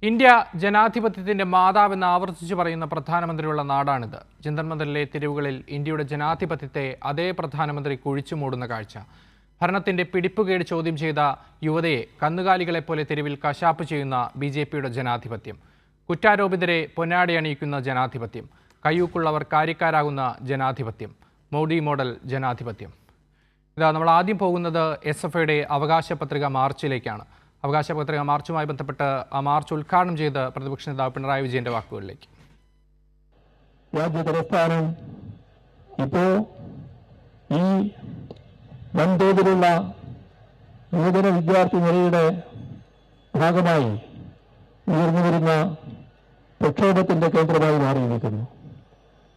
India ജനാധിപത്യത്തിന്റെ മാതാവെന്ന് ആവർത്തിച്ചു പറയുന്ന പ്രധാനമന്ത്രിയുള്ള നാടാണിത്. ജന്തർ മന്ദിറിലെ തെരുവുകളിൽ ഇന്ത്യയുടെ ജനാധിപത്യത്തെ അതേ പ്രധാനമന്ത്രി കുഴിച്ചുമൂടുന്ന കാഴ്ച. ഭരണത്തിന്റെ പിടിപ്പുകേട് ചോദ്യം ചെയ്ത യുവതയെ കന്നുകാലികളെപ്പോലെ തെരുവിൽ കശാപ്പ് ചെയ്യുന്ന BJPയുടെ ജനാധിപത്യം. കുറ്റാരോപിതരെ പൊന്നാടയണിയിക്കുന്ന ജനാധിപത്യം. കയ്യൂക്കുള്ളവർ കാര്യക്കാരാകുന്ന ജനാധിപത്യം. മോഡി മോഡൽ ജനാധിപത്യം. ഇതാ നമ്മൾ ആദ്യം പോകുന്നത് SFIയുടെ അവകാശ പത്രിക മാർച്ചിലേക്കാണ്. അവകാശ പത്രിക മാർച്ചുമായി ബന്ധപ്പെട്ട് ആ മാർച്ച് ഉദ്ഘാടനം ചെയ്ത് പ്രതിപക്ഷ നേതാവ് പിണറായി വിജയന്റെ വാക്കുകളിലേക്ക്. രാജ്യതലസ്ഥാനം ഇപ്പോൾ ഈ വൻതോതിലുള്ള നൂതന വിദ്യാർത്ഥി നിരയുടെ ഭാഗമായി ഉയർന്നു വരുന്ന പ്രക്ഷോഭത്തിന്റെ കേന്ദ്രമായി മാറിയിരിക്കുന്നു.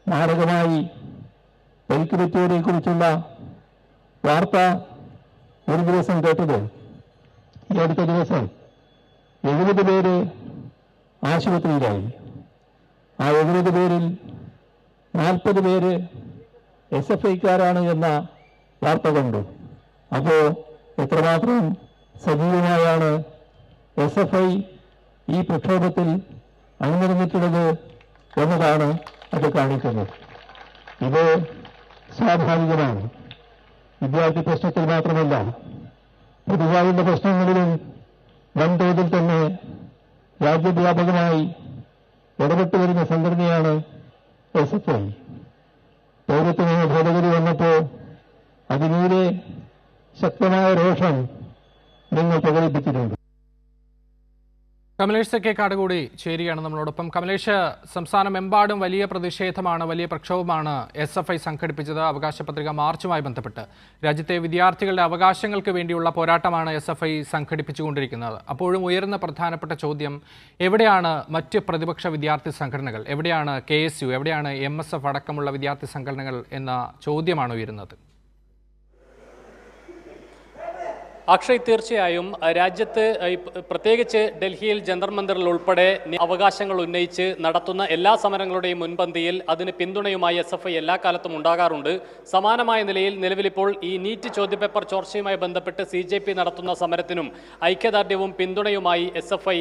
മാരകമായി പരിക്കുപറ്റിയവരെ കുറിച്ചുള്ള വാർത്ത ഒരു ദിവസം കേട്ടത് ഈ അടുത്ത ദിവസം 70 പേര് ആശുപത്രിയിലായി. ആ 70 പേരിൽ 40 പേര് SFIക്കാരാണ് എന്ന വാർത്ത കണ്ടു. അപ്പോൾ എത്രമാത്രം സജീവമായാണ് SFI ഈ പ്രക്ഷോഭത്തിൽ അണിനിരന്നിട്ടുള്ളത് എന്നതാണ് അത് കാണിക്കുന്നത്. ഇത് സ്വാഭാവികമാണ്. വിദ്യാർത്ഥി പ്രശ്നത്തിൽ മാത്രമല്ല, പൊതുവായുള്ള പ്രശ്നങ്ങളിലും വൻതോതിൽ തന്നെ രാജ്യവ്യാപകമായി ഇടപെട്ടു വരുന്ന സംഘടനയാണ് SFI. പൗരത്വ നിയമ ഭേദഗതി വന്നപ്പോൾ അതിനീരെ ശക്തമായ രോഷം നിങ്ങൾ പ്രകടിപ്പിച്ചിട്ടുണ്ട്. കമലേഷ് കേക്കാട് കൂടി ചേരുകയാണ് നമ്മളോടൊപ്പം. കമലേഷ്, സംസ്ഥാനമെമ്പാടും വലിയ പ്രതിഷേധമാണ്, വലിയ പ്രക്ഷോഭമാണ് SFI സംഘടിപ്പിച്ചത് അവകാശ പത്രിക മാർച്ചുമായി ബന്ധപ്പെട്ട്. രാജ്യത്തെ വിദ്യാർത്ഥികളുടെ അവകാശങ്ങൾക്ക് വേണ്ടിയുള്ള പോരാട്ടമാണ് SFI സംഘടിപ്പിച്ചുകൊണ്ടിരിക്കുന്നത്. അപ്പോഴും ഉയർന്ന പ്രധാനപ്പെട്ട ചോദ്യം, എവിടെയാണ് മറ്റ് പ്രതിപക്ഷ വിദ്യാർത്ഥി സംഘടനകൾ? എവിടെയാണ് KSU? എവിടെയാണ് MSF അടക്കമുള്ള വിദ്യാർത്ഥി സംഘടനകൾ എന്ന ചോദ്യമാണ് ഉയരുന്നത്. അക്ഷയ്, തീർച്ചയായും രാജ്യത്ത് പ്രത്യേകിച്ച് ഡൽഹിയിൽ ജന്തർ മന്ദിറിൽ ഉൾപ്പെടെ അവകാശങ്ങൾ ഉന്നയിച്ച് നടത്തുന്ന എല്ലാ സമരങ്ങളുടെയും മുൻപന്തിയിൽ അതിന് പിന്തുണയുമായി SFI എല്ലാ കാലത്തും ഉണ്ടാകാറുണ്ട്. സമാനമായ നിലയിൽ നിലവിലിപ്പോൾ ഈ നീറ്റ് ചോദ്യപേപ്പർ ചോർച്ചയുമായി ബന്ധപ്പെട്ട് CJP നടത്തുന്ന സമരത്തിനും ഐക്യദാർഢ്യവും പിന്തുണയുമായി SFI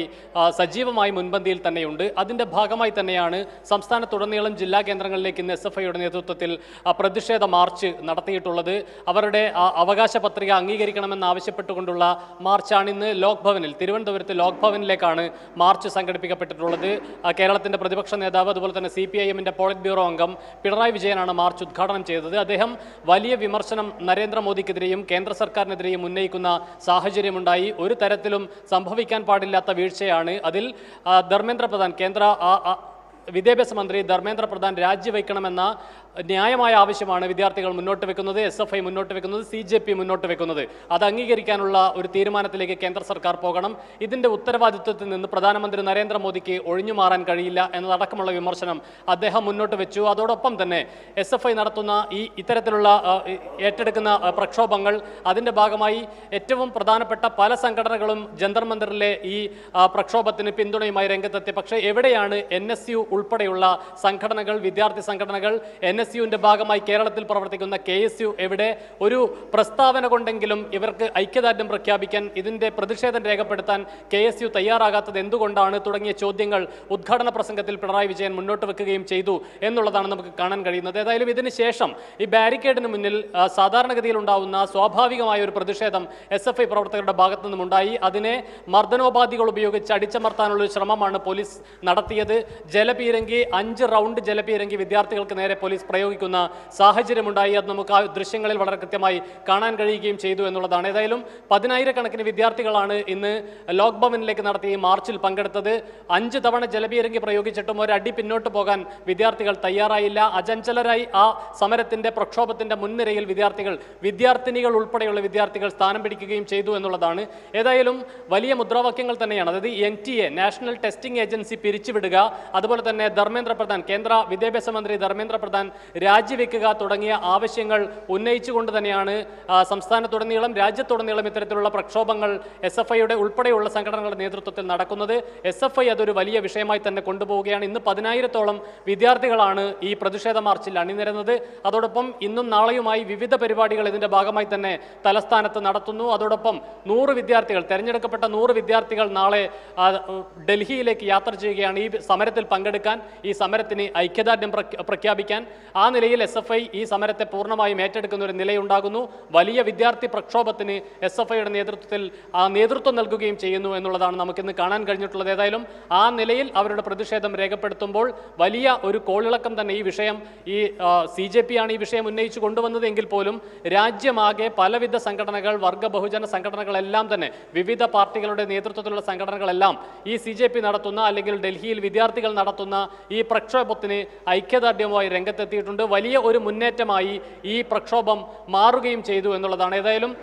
സജീവമായി മുൻപന്തിയിൽ തന്നെയുണ്ട്. അതിൻ്റെ ഭാഗമായി തന്നെയാണ് സംസ്ഥാനത്തുടനീളം ജില്ലാ കേന്ദ്രങ്ങളിലേക്ക് ഇന്ന് SFIയുടെ നേതൃത്വത്തിൽ പ്രതിഷേധ മാർച്ച് നടത്തിയിട്ടുള്ളത്. അവരുടെ അവകാശ പത്രിക അംഗീകരിക്കണമെന്ന് പ്പെട്ടുകൊണ്ടുള്ള മാർച്ചാണ് ഇന്ന് ലോക് ഭവനിൽ, തിരുവനന്തപുരത്ത് ലോക് ഭവനിലേക്കാണ് മാർച്ച് സംഘടിപ്പിക്കപ്പെട്ടിട്ടുള്ളത്. കേരളത്തിന്റെ പ്രതിപക്ഷ നേതാവ്, അതുപോലെ തന്നെ CPIMന്റെ പോളിറ്റ് ബ്യൂറോ അംഗം പിണറായി വിജയനാണ് മാർച്ച് ഉദ്ഘാടനം ചെയ്തത്. അദ്ദേഹം വലിയ വിമർശനം നരേന്ദ്രമോദിക്കെതിരെയും കേന്ദ്ര സർക്കാരിനെതിരെയും ഉന്നയിക്കുന്ന സാഹചര്യമുണ്ടായി. ഒരു തരത്തിലും സംഭവിക്കാൻ പാടില്ലാത്ത വീഴ്ചയാണ്. അതിൽ ധർമ്മേന്ദ്ര പ്രധാൻ, കേന്ദ്ര വിദ്യാഭ്യാസ മന്ത്രി ധർമ്മേന്ദ്ര പ്രധാൻ രാജിവെക്കണമെന്ന ന്യായമായ ആവശ്യമാണ് വിദ്യാർത്ഥികൾ മുന്നോട്ട് വെക്കുന്നത്, SFI മുന്നോട്ട് വെക്കുന്നത്, CJP മുന്നോട്ട് വെക്കുന്നത്. അത് അംഗീകരിക്കാനുള്ള ഒരു തീരുമാനത്തിലേക്ക് കേന്ദ്ര സർക്കാർ പോകണം. ഇതിന്റെ ഉത്തരവാദിത്വത്തിൽ നിന്ന് പ്രധാനമന്ത്രി നരേന്ദ്രമോദിക്ക് ഒഴിഞ്ഞു മാറാൻ കഴിയില്ല എന്നതടക്കമുള്ള വിമർശനം അദ്ദേഹം മുന്നോട്ട് വെച്ചു. അതോടൊപ്പം തന്നെ SFI നടത്തുന്ന ഇത്തരത്തിലുള്ള ഏറ്റെടുക്കുന്ന പ്രക്ഷോഭങ്ങൾ, അതിന്റെ ഭാഗമായി ഏറ്റവും പ്രധാനപ്പെട്ട പല സംഘടനകളും ജന്തർ മന്ദിറിലെ ഈ പ്രക്ഷോഭത്തിന് പിന്തുണയുമായി രംഗത്തെത്തി. പക്ഷേ എവിടെയാണ് NSU ഉൾപ്പെടെയുള്ള സംഘടനകൾ, വിദ്യാർത്ഥി സംഘടനകൾ? NSUവിന്റെ ഭാഗമായി കേരളത്തിൽ പ്രവർത്തിക്കുന്ന KSU എവിടെ? ഒരു പ്രസ്താവന കൊണ്ടെങ്കിലും ഇവർക്ക് ഐക്യദാർഢ്യം പ്രഖ്യാപിക്കാൻ, ഇതിന്റെ പ്രതിഷേധം രേഖപ്പെടുത്താൻ KSU തയ്യാറാകാത്തത് എന്തുകൊണ്ടാണ് തുടങ്ങിയ ചോദ്യങ്ങൾ ഉദ്ഘാടന പ്രസംഗത്തിൽ പിണറായി വിജയൻ മുന്നോട്ട് വെക്കുകയും ചെയ്തു എന്നുള്ളതാണ് നമുക്ക് കാണാൻ കഴിയുന്നത്. ഏതായാലും ഇതിന് ശേഷം ഈ ബാരിക്കേഡിന് മുന്നിൽ സാധാരണഗതിയിൽ ഉണ്ടാവുന്ന സ്വാഭാവികമായ ഒരു പ്രതിഷേധം SFI പ്രവർത്തകരുടെ ഭാഗത്തു നിന്നുമുണ്ടായി. അതിനെ മർദ്ദനോപാധികൾ ഉപയോഗിച്ച് അടിച്ചമർത്താനുള്ള ഒരു ശ്രമമാണ് പോലീസ് നടത്തിയത്. ജലപീരങ്കി, 5 റൗണ്ട് ജലപീരങ്കി വിദ്യാർത്ഥികൾക്ക് നേരെ പോലീസ് പ്രയോഗിക്കുന്ന സാഹചര്യമുണ്ടായി. അത് നമുക്ക് ആ ദൃശ്യങ്ങളിൽ വളരെ കൃത്യമായി കാണാൻ കഴിയുകയും ചെയ്തു എന്നുള്ളതാണ്. ഏതായാലും 10,000-കണക്കിന് വിദ്യാർത്ഥികളാണ് ഇന്ന് ലോക് ഭവനിലേക്ക് നടത്തിയ ഈ മാർച്ചിൽ പങ്കെടുത്തത്. 5 തവണ ജലപീരങ്കി പ്രയോഗിച്ചിട്ടും ഒരടി പിന്നോട്ട് പോകാൻ വിദ്യാർത്ഥികൾ തയ്യാറായില്ല. അചഞ്ചലരായി ആ സമരത്തിന്റെ, പ്രക്ഷോഭത്തിന്റെ മുൻനിരയിൽ വിദ്യാർത്ഥിനികൾ ഉൾപ്പെടെയുള്ള വിദ്യാർത്ഥികൾ സ്ഥാനം പിടിക്കുകയും ചെയ്തു എന്നുള്ളതാണ്. ഏതായാലും വലിയ മുദ്രാവാക്യങ്ങൾ തന്നെയാണ്. അതായത് NTA, നാഷണൽ ടെസ്റ്റിംഗ് ഏജൻസി പിരിച്ചുവിടുക, അതുപോലെ തന്നെ ധർമ്മേന്ദ്ര പ്രധാൻ, കേന്ദ്ര വിദ്യാഭ്യാസ മന്ത്രി ധർമ്മേന്ദ്ര പ്രധാൻ രാജിവെക്കുക തുടങ്ങിയ ആവശ്യങ്ങൾ ഉന്നയിച്ചുകൊണ്ട് തന്നെയാണ് സംസ്ഥാനത്തുടനീളം രാജ്യത്തുടനീളം ഇത്തരത്തിലുള്ള പ്രക്ഷോഭങ്ങൾ SFIയുടെ ഉൾപ്പെടെയുള്ള സംഘടനകളുടെ നേതൃത്വത്തിൽ നടക്കുന്നത്. SFI അതൊരു വലിയ വിഷയമായി തന്നെ കൊണ്ടുപോവുകയാണ്. ഇന്ന് 10,000-ഓളം വിദ്യാർത്ഥികളാണ് ഈ പ്രതിഷേധ മാർച്ചിൽ അണിനിരന്നത്. അതോടൊപ്പം ഇന്നും നാളെയുമായി വിവിധ പരിപാടികൾ ഇതിന്റെ ഭാഗമായി തന്നെ തലസ്ഥാനത്ത് നടത്തുന്നു. അതോടൊപ്പം 100 വിദ്യാർത്ഥികൾ, തെരഞ്ഞെടുക്കപ്പെട്ട 100 വിദ്യാർത്ഥികൾ നാളെ ഡൽഹിയിലേക്ക് യാത്ര ചെയ്യുകയാണ് ഈ സമരത്തിൽ പങ്കെടുക്കാൻ, ഈ സമരത്തിന് ഐക്യദാർഢ്യം പ്രഖ്യാപിക്കാൻ. ആ നിലയിൽ SFI ഈ സമരത്തെ പൂർണ്ണമായും ഏറ്റെടുക്കുന്ന ഒരു നിലയുണ്ടാകുന്നു. വലിയ വിദ്യാർത്ഥി പ്രക്ഷോഭത്തിന് SFIയുടെ നേതൃത്വത്തിൽ നേതൃത്വം നൽകുകയും ചെയ്യുന്നു എന്നുള്ളതാണ് നമുക്കിന്ന് കാണാൻ കഴിഞ്ഞിട്ടുള്ളത്. ഏതായാലും ആ നിലയിൽ അവരുടെ പ്രതിഷേധം രേഖപ്പെടുത്തുമ്പോൾ വലിയ ഒരു കോളിളക്കം തന്നെ ഈ വിഷയം, ഈ CJP ആണ് ഈ വിഷയം ഉന്നയിച്ചു കൊണ്ടുവന്നത് എങ്കിൽ പോലും രാജ്യമാകെ പലവിധ സംഘടനകൾ, വർഗ ബഹുജന സംഘടനകളെല്ലാം തന്നെ, വിവിധ പാർട്ടികളുടെ നേതൃത്വത്തിലുള്ള സംഘടനകളെല്ലാം ഈ CJP നടത്തുന്ന അല്ലെങ്കിൽ ഡൽഹിയിൽ വിദ്യാർത്ഥികൾ നടത്തുന്ന ഈ പ്രക്ഷോഭത്തിന് ഐക്യദാർഢ്യവുമായി രംഗത്തെത്തിയിട്ടുണ്ട്. വലിയ ഒരു മുന്നേറ്റമായി ഈ പ്രക്ഷോഭം മാറുകയും ചെയ്തു എന്നുള്ളതാണ്. ഏതായാലും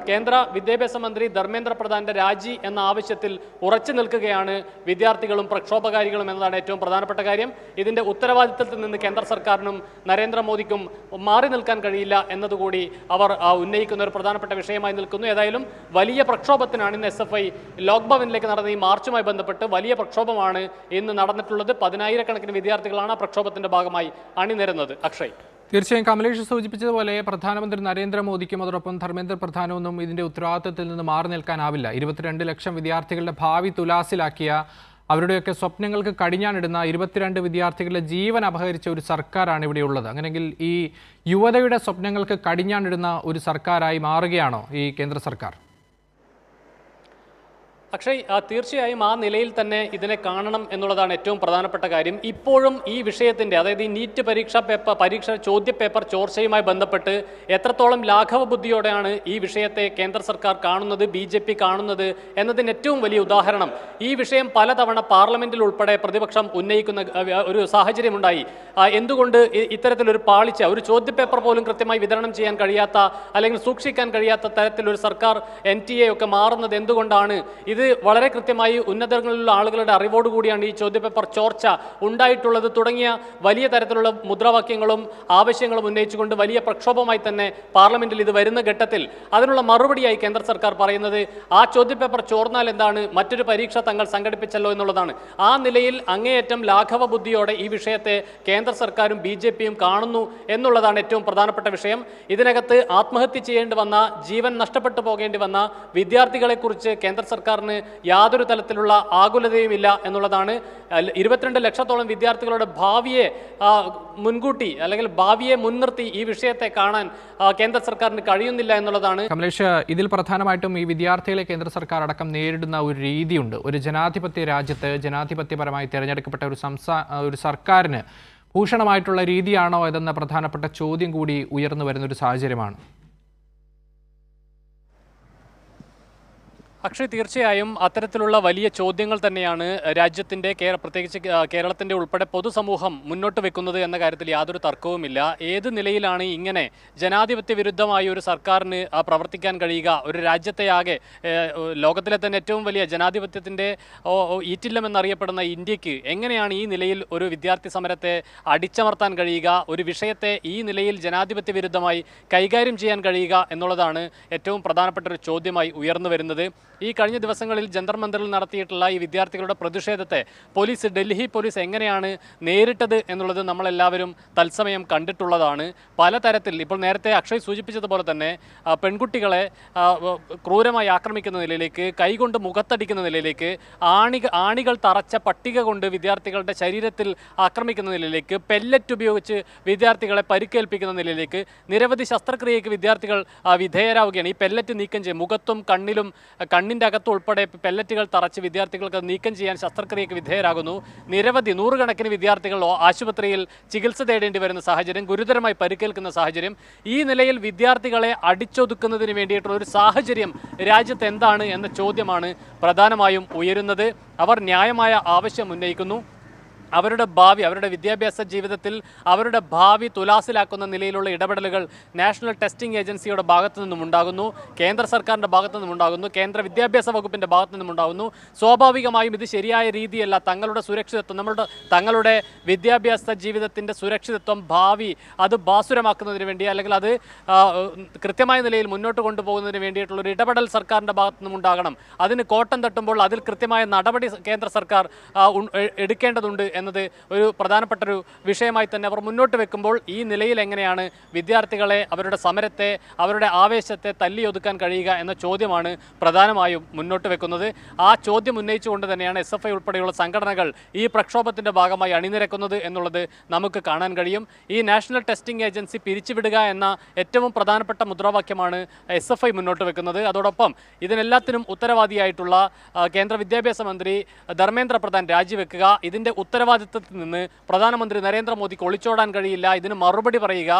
കേന്ദ്ര വിദ്യാഭ്യാസ മന്ത്രി ധർമ്മേന്ദ്ര പ്രധാന്റെ രാജി എന്ന ആവശ്യത്തിൽ ഉറച്ചു നിൽക്കുകയാണ് വിദ്യാർത്ഥികളും പ്രക്ഷോഭകാരികളും എന്നതാണ് ഏറ്റവും പ്രധാനപ്പെട്ട കാര്യം. ഇതിന്റെ ഉത്തരവാദിത്തത്തിൽ നിന്ന് കേന്ദ്ര സർക്കാരിനും നരേന്ദ്രമോദിക്കും മാറി നിൽക്കാൻ കഴിയില്ല എന്നതുകൂടി അവർ ഉന്നയിക്കുന്ന ഒരു പ്രധാനപ്പെട്ട വിഷയമായി നിൽക്കുന്നു. ഏതായാലും വലിയ പ്രക്ഷോഭത്തിനാണ് ഇന്ന് SFI ലോക് ഭവനിലേക്ക് നടന്ന ഈ മാർച്ചുമായി ബന്ധപ്പെട്ട് വലിയ പ്രക്ഷോഭമാണ് ഇന്ന് നടന്നിട്ടുള്ളത്. 10,000-കണക്കിന് വിദ്യാർത്ഥികളാണ് പ്രക്ഷോഭത്തിന്റെ ഭാഗമായി അണിനിരുന്നത്. അക്ഷയ്, തീർച്ചയായും കമലേഷ് സൂചിപ്പിച്ചതുപോലെ പ്രധാനമന്ത്രി നരേന്ദ്രമോദിക്കും അതോടൊപ്പം ധർമ്മേന്ദ്ര പ്രധാനൊന്നും ഇതിന്റെ ഉത്തരവാദിത്തത്തിൽ നിന്ന് മാറി നിൽക്കാനാവില്ല. 22 ലക്ഷം വിദ്യാർത്ഥികളുടെ ഭാവി തുലാസിലാക്കിയ, അവരുടെയൊക്കെ സ്വപ്നങ്ങൾക്ക് കടിഞ്ഞാണിടുന്ന 22 വിദ്യാർത്ഥികളുടെ ജീവൻ അപഹരിച്ച ഒരു സർക്കാരാണ് ഇവിടെയുള്ളത്. അങ്ങനെയെങ്കിൽ ഈ യുവതയുടെ സ്വപ്നങ്ങൾക്ക് കടിഞ്ഞാണിടുന്ന ഒരു സർക്കാരായി മാറുകയാണോ ഈ കേന്ദ്ര സർക്കാർ? അക്ഷയ്, തീർച്ചയായും ആ നിലയിൽ തന്നെ ഇതിനെ കാണണം എന്നുള്ളതാണ് ഏറ്റവും പ്രധാനപ്പെട്ട കാര്യം. ഇപ്പോഴും ഈ വിഷയത്തിന്റെ, അതായത് ഈ നീറ്റ് പരീക്ഷ ചോദ്യപേപ്പർ ചോർച്ചയുമായി ബന്ധപ്പെട്ട് എത്രത്തോളം ലാഘവ ബുദ്ധിയോടെയാണ് ഈ വിഷയത്തെ കേന്ദ്ര സർക്കാർ കാണുന്നത്, BJP കാണുന്നത് എന്നതിന് ഏറ്റവും വലിയ ഉദാഹരണം ഈ വിഷയം പലതവണ പാർലമെന്റിൽ ഉൾപ്പെടെ പ്രതിപക്ഷം ഉന്നയിക്കുന്ന ഒരു സാഹചര്യമുണ്ടായി. എന്തുകൊണ്ട് ഇത്തരത്തിലൊരു പാളിച്ച, ഒരു ചോദ്യപേപ്പർ പോലും കൃത്യമായി വിതരണം ചെയ്യാൻ കഴിയാത്ത അല്ലെങ്കിൽ സൂക്ഷിക്കാൻ കഴിയാത്ത തരത്തിലൊരു സർക്കാർ NTA ഒക്കെ മാറുന്നത് എന്തുകൊണ്ടാണ്? ഇത് വളരെ കൃത്യമായി ഉന്നതങ്ങളിലുള്ള ആളുകളുടെ അറിവോടുകൂടിയാണ് ഈ ചോദ്യപേപ്പർ ചോർച്ച ഉണ്ടായിട്ടുള്ളത് തുടങ്ങിയ വലിയ തരത്തിലുള്ള മുദ്രാവാക്യങ്ങളും ആവശ്യങ്ങളും ഉന്നയിച്ചുകൊണ്ട് വലിയ പ്രക്ഷോഭമായി തന്നെ പാർലമെന്റിൽ ഇത് വരുന്ന ഘട്ടത്തിൽ അതിനുള്ള മറുപടിയായി കേന്ദ്ര സർക്കാർ പറയുന്നത് ആ ചോദ്യപേപ്പർ ചോർന്നാൽ എന്താണ്, മറ്റൊരു പരീക്ഷ തങ്ങൾ സംഘടിപ്പിച്ചല്ലോ എന്നുള്ളതാണ്. ആ നിലയിൽ അങ്ങേയറ്റം ലാഘവ ബുദ്ധിയോടെ ഈ വിഷയത്തെ കേന്ദ്ര സർക്കാരും BJPയും കാണുന്നു എന്നുള്ളതാണ് ഏറ്റവും പ്രധാനപ്പെട്ട വിഷയം. ഇതിനകത്ത് ആത്മഹത്യ ചെയ്യേണ്ടി വന്ന, ജീവൻ നഷ്ടപ്പെട്ടു പോകേണ്ടി വന്ന വിദ്യാർത്ഥികളെക്കുറിച്ച് കേന്ദ്ര സർക്കാരിന് യാതൊരു തരത്തിലുള്ള ആകുലതയുമില്ല എന്നുള്ളതാണ്. 22 ലക്ഷത്തോളം വിദ്യാർത്ഥികളുടെ ഭാവിയെ മുൻകൂട്ടി അല്ലെങ്കിൽ ഭാവിയെ മുൻനിർത്തി ഈ വിഷയത്തെ കാണാൻ കേന്ദ്ര സർക്കാരിന് കഴിയുന്നില്ല എന്നുള്ളതാണ്. കമലേഷ്, ഇതിൽ പ്രധാനമായിട്ടും ഈ വിദ്യാർത്ഥികളെ കേന്ദ്ര സർക്കാർ അടക്കം നേരിടുന്ന ഒരു രീതിയുണ്ട്. ഒരു ജനാധിപത്യ രാജ്യത്ത് ജനാധിപത്യപരമായി തിരഞ്ഞെടുക്കപ്പെട്ട ഒരു സർക്കാരിന് ഭൂഷണമായിട്ടുള്ള രീതിയാണോ ഇതെന്ന പ്രധാനപ്പെട്ട ചോദ്യം കൂടി ഉയർന്നു വരുന്നൊരു സാഹചര്യമാണ്. അക്ഷയ്, തീർച്ചയായും അത്തരത്തിലുള്ള വലിയ ചോദ്യങ്ങൾ തന്നെയാണ് രാജ്യത്തിൻ്റെ പ്രത്യേകിച്ച് കേരളത്തിൻ്റെ ഉൾപ്പെടെ പൊതുസമൂഹം മുന്നോട്ട് വെക്കുന്നത് എന്ന കാര്യത്തിൽ യാതൊരു തർക്കവുമില്ല. ഏത് നിലയിലാണ് ഇങ്ങനെ ജനാധിപത്യ വിരുദ്ധമായ ഒരു സർക്കാരിന് പ്രവർത്തിക്കാൻ കഴിയുക? ഒരു രാജ്യത്തെ ആകെ, ലോകത്തിലെ തന്നെ ഏറ്റവും വലിയ ജനാധിപത്യത്തിൻ്റെ ഈറ്റില്ലം എന്നറിയപ്പെടുന്ന ഇന്ത്യക്ക് എങ്ങനെയാണ് ഈ നിലയിൽ ഒരു വിദ്യാർത്ഥി സമരത്തെ അടിച്ചമർത്താൻ കഴിയുക, ഒരു വിഷയത്തെ ഈ നിലയിൽ ജനാധിപത്യ വിരുദ്ധമായി കൈകാര്യം ചെയ്യാൻ കഴിയുക എന്നുള്ളതാണ് ഏറ്റവും പ്രധാനപ്പെട്ട ഒരു ചോദ്യമായി ഉയർന്നു വരുന്നത്. ഈ കഴിഞ്ഞ ദിവസങ്ങളിൽ ജന്തർ മന്ദിറിൽ നടത്തിയിട്ടുള്ള ഈ വിദ്യാർത്ഥികളുടെ പ്രതിഷേധത്തെ ഡൽഹി പോലീസ് എങ്ങനെയാണ് നേരിട്ടത് എന്നുള്ളത് നമ്മളെല്ലാവരും തത്സമയം കണ്ടിട്ടുള്ളതാണ്. പലതരത്തിൽ, ഇപ്പോൾ നേരത്തെ അക്ഷയ് സൂചിപ്പിച്ചതുപോലെ തന്നെ പെൺകുട്ടികളെ ക്രൂരമായി ആക്രമിക്കുന്ന നിലയിലേക്ക്, കൈകൊണ്ട് മുഖത്തടിക്കുന്ന നിലയിലേക്ക്, ആണികൾ തറച്ച പട്ടിക കൊണ്ട് വിദ്യാർത്ഥികളുടെ ശരീരത്തിൽ ആക്രമിക്കുന്ന നിലയിലേക്ക്, പെല്ലറ്റ് ഉപയോഗിച്ച് വിദ്യാർത്ഥികളെ പരിക്കേൽപ്പിക്കുന്ന നിലയിലേക്ക്, നിരവധി ശസ്ത്രക്രിയയ്ക്ക് വിദ്യാർത്ഥികൾ വിധേയരാവുകയാണ്. ഈ പെല്ലറ്റ് നീക്കം ചെയ്യും, മുഖത്തും കണ്ണിൻ്റെ അകത്തും ഉൾപ്പെടെ പെല്ലറ്റുകൾ തറച്ച് വിദ്യാർത്ഥികൾക്ക് നീക്കം ചെയ്യാൻ ശസ്ത്രക്രിയയ്ക്ക് വിധേയരാകുന്നു. നിരവധി 100 കണക്കിന് വിദ്യാർത്ഥികൾ ആശുപത്രിയിൽ ചികിത്സ തേടേണ്ടി വരുന്ന സാഹചര്യം, ഗുരുതരമായി പരിക്കേൽക്കുന്ന സാഹചര്യം. ഈ നിലയിൽ വിദ്യാർത്ഥികളെ അടിച്ചൊതുക്കുന്നതിന് വേണ്ടിയിട്ടുള്ള ഒരു സാഹചര്യം രാജ്യത്ത് എന്താണ് എന്ന ചോദ്യമാണ് പ്രധാനമായും ഉയരുന്നത്. അവർ ന്യായമായ ആവശ്യം ഉന്നയിക്കുന്നു. അവരുടെ ഭാവി, അവരുടെ വിദ്യാഭ്യാസ ജീവിതത്തിൽ അവരുടെ ഭാവി തുലാസിലാക്കുന്ന നിലയിലുള്ള ഇടപെടലുകൾ നാഷണൽ ടെസ്റ്റിംഗ് ഏജൻസിയുടെ ഭാഗത്തു നിന്നും ഉണ്ടാകുന്നു, കേന്ദ്ര സർക്കാരിൻ്റെ ഭാഗത്തു നിന്നും ഉണ്ടാകുന്നു, കേന്ദ്ര വിദ്യാഭ്യാസ വകുപ്പിൻ്റെ ഭാഗത്തു നിന്നും ഉണ്ടാകുന്നു. സ്വാഭാവികമായും ഇത് ശരിയായ രീതിയല്ല. തങ്ങളുടെ സുരക്ഷിതത്വം, തങ്ങളുടെ വിദ്യാഭ്യാസ ജീവിതത്തിൻ്റെ സുരക്ഷിതത്വം, ഭാവി അത് ബാസുരമാക്കുന്നതിന് വേണ്ടി, അല്ലെങ്കിൽ അത് കൃത്യമായ നിലയിൽ മുന്നോട്ട് കൊണ്ടുപോകുന്നതിന് വേണ്ടിയിട്ടുള്ളൊരു ഇടപെടൽ സർക്കാരിൻ്റെ ഭാഗത്തു നിന്നും ഉണ്ടാകണം. അതിന് കോട്ടം തട്ടുമ്പോൾ അതിൽ കൃത്യമായ നടപടി കേന്ദ്ര സർക്കാർ എടുക്കേണ്ടതുണ്ട് എന്നത് ഒരു പ്രധാനപ്പെട്ട ഒരു വിഷയമായി തന്നെ അവർ മുന്നോട്ട് വെക്കുമ്പോൾ ഈ നിലയിൽ എങ്ങനെയാണ് വിദ്യാർത്ഥികളെ, അവരുടെ സമരത്തെ, അവരുടെ ആവേശത്തെ തല്ലിയൊതുക്കാൻ കഴിയുക എന്ന ചോദ്യമാണ് പ്രധാനമായും മുന്നോട്ട് വെക്കുന്നത്. ആ ചോദ്യം ഉന്നയിച്ചുകൊണ്ട് തന്നെയാണ് SFI ഉൾപ്പെടെയുള്ള സംഘടനകൾ ഈ പ്രക്ഷോഭത്തിൻ്റെ ഭാഗമായി അണിനിരക്കുന്നത് എന്നുള്ളത് നമുക്ക് കാണാൻ കഴിയും. ഈ നാഷണൽ ടെസ്റ്റിംഗ് ഏജൻസി പിരിച്ചുവിടുക എന്ന ഏറ്റവും പ്രധാനപ്പെട്ട മുദ്രാവാക്യമാണ് SFI മുന്നോട്ട് വെക്കുന്നത്. അതോടൊപ്പം ഇതിനെല്ലാത്തിനും ഉത്തരവാദിയായിട്ടുള്ള കേന്ദ്ര വിദ്യാഭ്യാസ മന്ത്രി ധർമ്മേന്ദ്ര പ്രധാൻ രാജിവെക്കുക. ഇതിൻ്റെ ഉത്തരവാദിത്തത്തിൽ നിന്ന് പ്രധാനമന്ത്രി നരേന്ദ്രമോദിക്ക് ഒളിച്ചോടാൻ കഴിയില്ല. ഇതിന് മറുപടി പറയുക.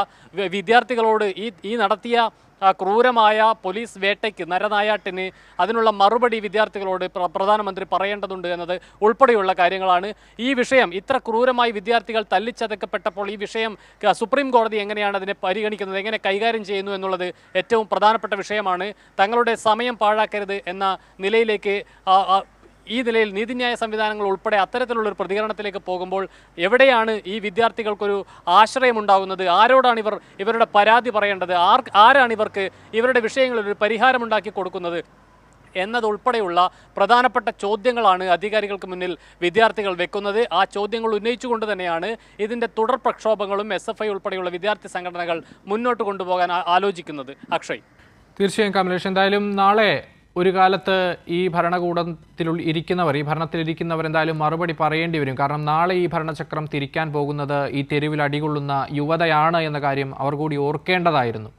വിദ്യാർത്ഥികളോട് ഈ നടത്തിയ ക്രൂരമായ പോലീസ് വേട്ടയ്ക്ക്, നരനായാട്ടിന് അതിനുള്ള മറുപടി വിദ്യാർത്ഥികളോട് പ്രധാനമന്ത്രി പറയേണ്ടതുണ്ട് എന്നത് ഉൾപ്പെടെയുള്ള കാര്യങ്ങളാണ്. ഈ വിഷയം ഇത്ര ക്രൂരമായി വിദ്യാർത്ഥികൾ തല്ലിച്ചതക്കപ്പെട്ടപ്പോൾ ഈ വിഷയം സുപ്രീം കോടതി എങ്ങനെയാണ് അതിനെ പരിഗണിക്കുന്നത്, എങ്ങനെ കൈകാര്യം ചെയ്യുന്നു എന്നുള്ളത് ഏറ്റവും പ്രധാനപ്പെട്ട വിഷയമാണ്. തങ്ങളുടെ സമയം പാഴാക്കരുത് എന്ന നിലയിലേക്ക് ഈ നിലയിൽ നീതിന്യായ സംവിധാനങ്ങൾ ഉൾപ്പെടെ അത്തരത്തിലുള്ളൊരു പ്രതികരണത്തിലേക്ക് പോകുമ്പോൾ എവിടെയാണ് ഈ വിദ്യാർത്ഥികൾക്കൊരു ആശ്രയമുണ്ടാകുന്നത്? ആരോടാണ് ഇവരുടെ പരാതി പറയേണ്ടത്? ആരാണ് ഇവരുടെ വിഷയങ്ങളിൽ ഒരു പരിഹാരമുണ്ടാക്കി കൊടുക്കുന്നത് എന്നതുൾപ്പെടെയുള്ള പ്രധാനപ്പെട്ട ചോദ്യങ്ങളാണ് അധികാരികൾക്ക് മുന്നിൽ വിദ്യാർത്ഥികൾ വെക്കുന്നത്. ആ ചോദ്യങ്ങൾ ഉന്നയിച്ചുകൊണ്ട് തന്നെയാണ് ഇതിൻ്റെ തുടർ പ്രക്ഷോഭങ്ങളും SFI ഉൾപ്പെടെയുള്ള വിദ്യാർത്ഥി സംഘടനകൾ മുന്നോട്ട് കൊണ്ടുപോകാൻ ആലോചിക്കുന്നത്. അക്ഷയ്. തീർച്ചയായും കമലേഷ്, എന്തായാലും നാളെ ഒരു കാലത്ത് ഈ ഭരണത്തിൽ ഇരിക്കുന്നവർ എന്തായാലും മറുപടി പറയേണ്ടി വരും. കാരണം നാളെ ഈ ഭരണചക്രം തിരിക്കാൻ പോകുന്നത് ഈ തെരുവിൽ അടികൊള്ളുന്ന യുവതയാണ് എന്ന കാര്യം അവർ കൂടി ഓർക്കേണ്ടതായിരുന്നു.